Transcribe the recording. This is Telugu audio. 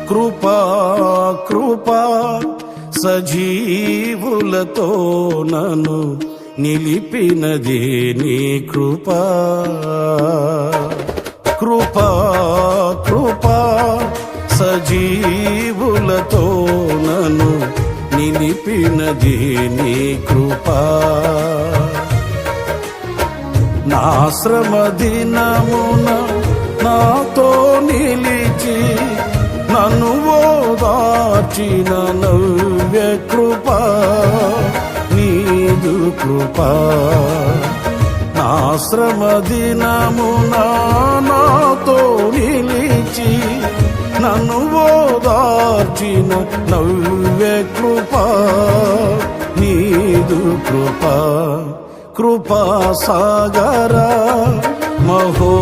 కృపా కృపా సజీవులతో నన్ను నిలిపినదే నీ కృపా. కృపా కృపా సజీవులతో నన్ను నిలిపినదే నీ కృపా. నా శ్రమ దినమున నాతో నిలిచి నన్ను ఓదార్చిన నవ్య కృపా నీదు కృపా. నా శ్రమ దినమున నాతో నిలిచి నన్ను ఓదార్చిన నవ్య కృపా నీదు కృపా. కృపా సాగర మహో